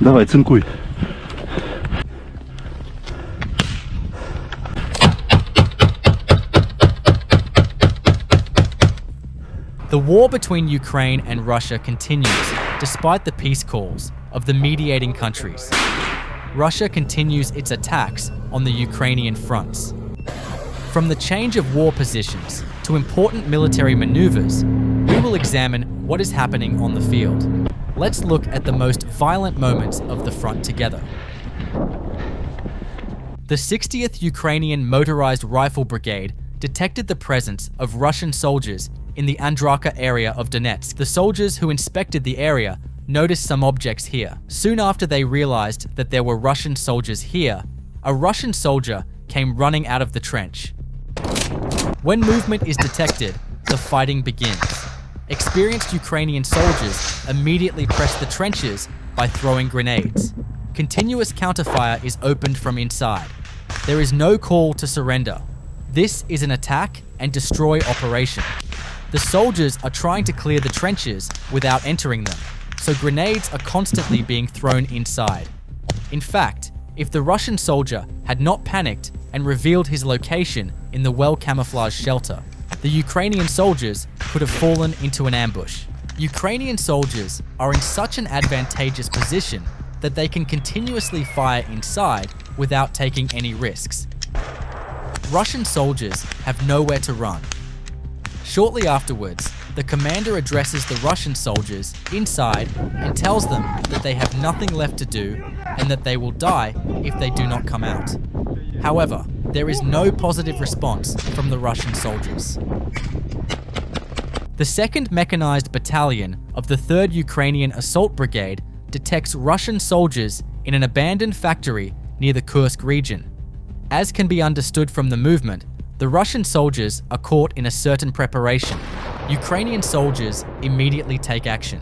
Давай, цинкуй. The war between Ukraine and Russia continues despite the peace calls of the mediating countries. Russia continues its attacks on the Ukrainian fronts. From the change of war positions to important military maneuvers, we will examine what is happening on the field. Let's look at the most violent moments of the front together. The 60th Ukrainian Motorized Rifle Brigade detected the presence of Russian soldiers in the Andraka area of Donetsk. The soldiers who inspected the area noticed some objects here. Soon after they realized that there were Russian soldiers here, a Russian soldier came running out of the trench. When movement is detected, the fighting begins. Experienced Ukrainian soldiers immediately press the trenches by throwing grenades. Continuous counterfire is opened from inside. There is no call to surrender. This is an attack and destroy operation. The soldiers are trying to clear the trenches without entering them, so grenades are constantly being thrown inside. In fact, if the Russian soldier had not panicked and revealed his location in the well-camouflaged shelter, the Ukrainian soldiers could have fallen into an ambush. Ukrainian soldiers are in such an advantageous position that they can continuously fire inside without taking any risks. Russian soldiers have nowhere to run. Shortly afterwards, the commander addresses the Russian soldiers inside and tells them that they have nothing left to do and that they will die if they do not come out. However, there is no positive response from the Russian soldiers. The 2nd Mechanized Battalion of the 3rd Ukrainian Assault Brigade detects Russian soldiers in an abandoned factory near the Kursk region. As can be understood from the movement, the Russian soldiers are caught in a certain preparation. Ukrainian soldiers immediately take action.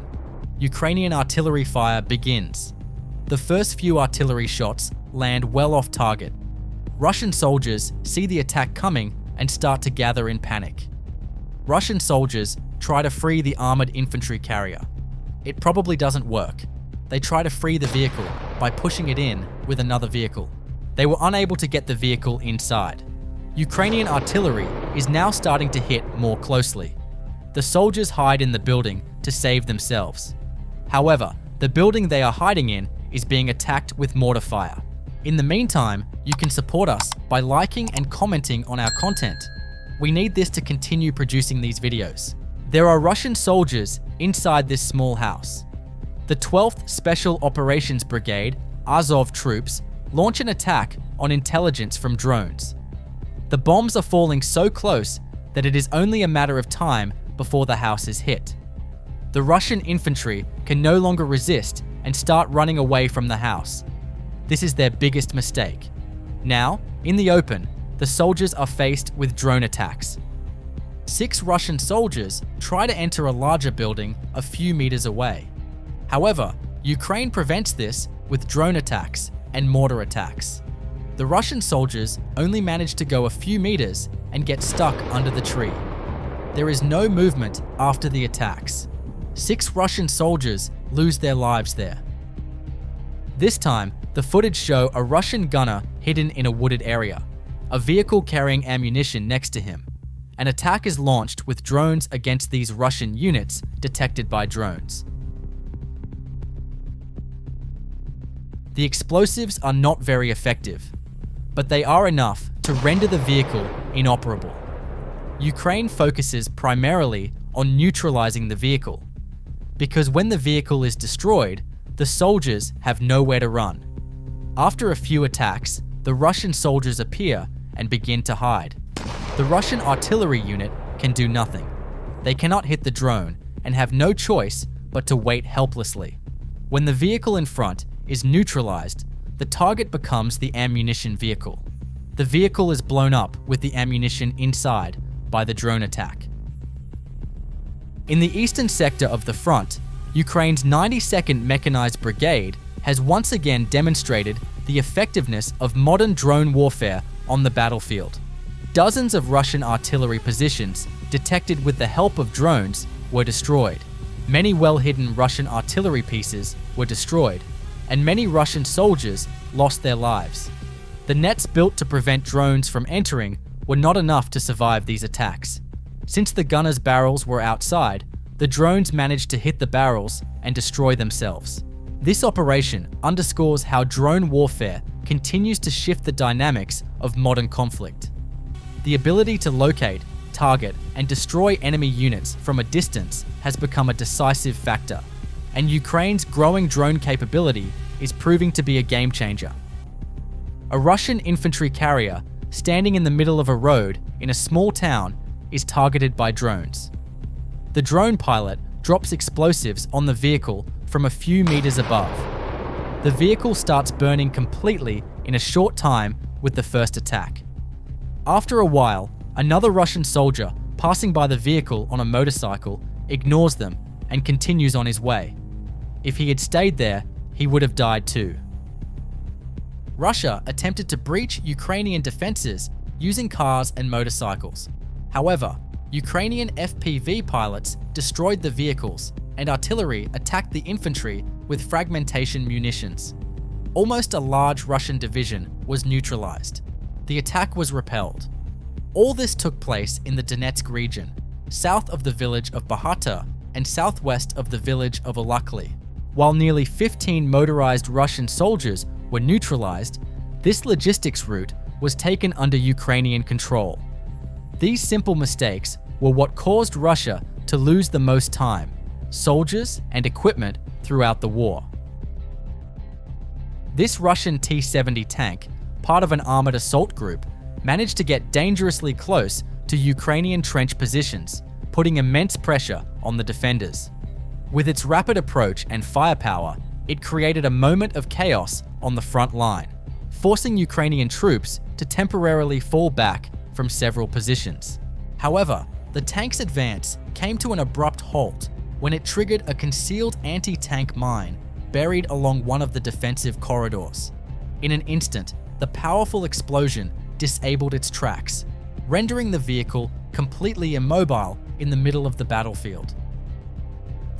Ukrainian artillery fire begins. The first few artillery shots land well off target. Russian soldiers see the attack coming and start to gather in panic. Russian soldiers try to free the armored infantry carrier. It probably doesn't work. They try to free the vehicle by pushing it in with another vehicle. They were unable to get the vehicle inside. Ukrainian artillery is now starting to hit more closely. The soldiers hide in the building to save themselves. However, the building they are hiding in is being attacked with mortar fire. In the meantime, you can support us by liking and commenting on our content. We need this to continue producing these videos. There are Russian soldiers inside this small house. The 12th Special Operations Brigade, Azov troops, launch an attack on intelligence from drones. The bombs are falling so close that it is only a matter of time before the house is hit. The Russian infantry can no longer resist and start running away from the house. This is their biggest mistake. Now, in the open, the soldiers are faced with drone attacks. 6 Russian soldiers try to enter a larger building a few meters away. However, Ukraine prevents this with drone attacks and mortar attacks. The Russian soldiers only manage to go a few meters and get stuck under the tree. There is no movement after the attacks. 6 Russian soldiers lose their lives there. This time, the footage show a Russian gunner hidden in a wooded area, a vehicle carrying ammunition next to him. An attack is launched with drones against these Russian units detected by drones. The explosives are not very effective, but they are enough to render the vehicle inoperable. Ukraine focuses primarily on neutralizing the vehicle, because when the vehicle is destroyed, the soldiers have nowhere to run. After a few attacks, the Russian soldiers appear and begin to hide. The Russian artillery unit can do nothing. They cannot hit the drone and have no choice but to wait helplessly. When the vehicle in front is neutralized, the target becomes the ammunition vehicle. The vehicle is blown up with the ammunition inside by the drone attack. In the eastern sector of the front, Ukraine's 92nd Mechanized Brigade has once again demonstrated the effectiveness of modern drone warfare on the battlefield. Dozens of Russian artillery positions, detected with the help of drones, were destroyed. Many well-hidden Russian artillery pieces were destroyed. and many Russian soldiers lost their lives. The nets built to prevent drones from entering were not enough to survive these attacks. Since the gunners' barrels were outside, the drones managed to hit the barrels and destroy themselves. This operation underscores how drone warfare continues to shift the dynamics of modern conflict. The ability to locate, target, and destroy enemy units from a distance has become a decisive factor, and Ukraine's growing drone capability is proving to be a game changer. A Russian infantry carrier standing in the middle of a road in a small town is targeted by drones. The drone pilot drops explosives on the vehicle from a few meters above. The vehicle starts burning completely in a short time with the first attack. After a while, another Russian soldier passing by the vehicle on a motorcycle ignores them and continues on his way. If he had stayed there, he would have died too. Russia attempted to breach Ukrainian defenses using cars and motorcycles. However, Ukrainian FPV pilots destroyed the vehicles, and artillery attacked the infantry with fragmentation munitions. Almost a large Russian division was neutralized. The attack was repelled. All this took place in the Donetsk region, south of the village of Bahata and southwest of the village of Olakli. While nearly 15 motorized Russian soldiers were neutralized, this logistics route was taken under Ukrainian control. These simple mistakes were what caused Russia to lose the most time, soldiers, and equipment throughout the war. This Russian T-70 tank, part of an armored assault group, managed to get dangerously close to Ukrainian trench positions, putting immense pressure on the defenders. With its rapid approach and firepower, it created a moment of chaos on the front line, forcing Ukrainian troops to temporarily fall back from several positions. However, the tank's advance came to an abrupt halt when it triggered a concealed anti-tank mine buried along one of the defensive corridors. In an instant, the powerful explosion disabled its tracks, rendering the vehicle completely immobile in the middle of the battlefield.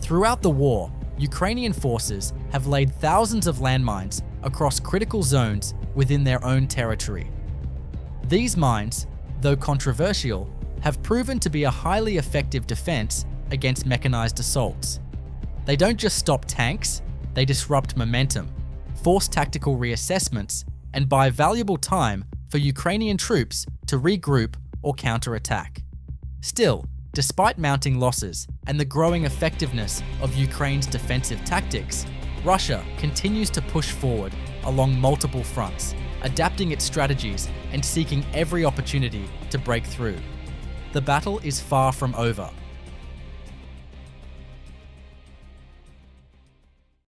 Throughout the war, Ukrainian forces have laid thousands of landmines across critical zones within their own territory. These mines, though controversial, have proven to be a highly effective defense against mechanized assaults. They don't just stop tanks, they disrupt momentum, force tactical reassessments, and buy valuable time for Ukrainian troops to regroup or counterattack. Still, despite mounting losses and the growing effectiveness of Ukraine's defensive tactics, Russia continues to push forward along multiple fronts, adapting its strategies and seeking every opportunity to break through. The battle is far from over,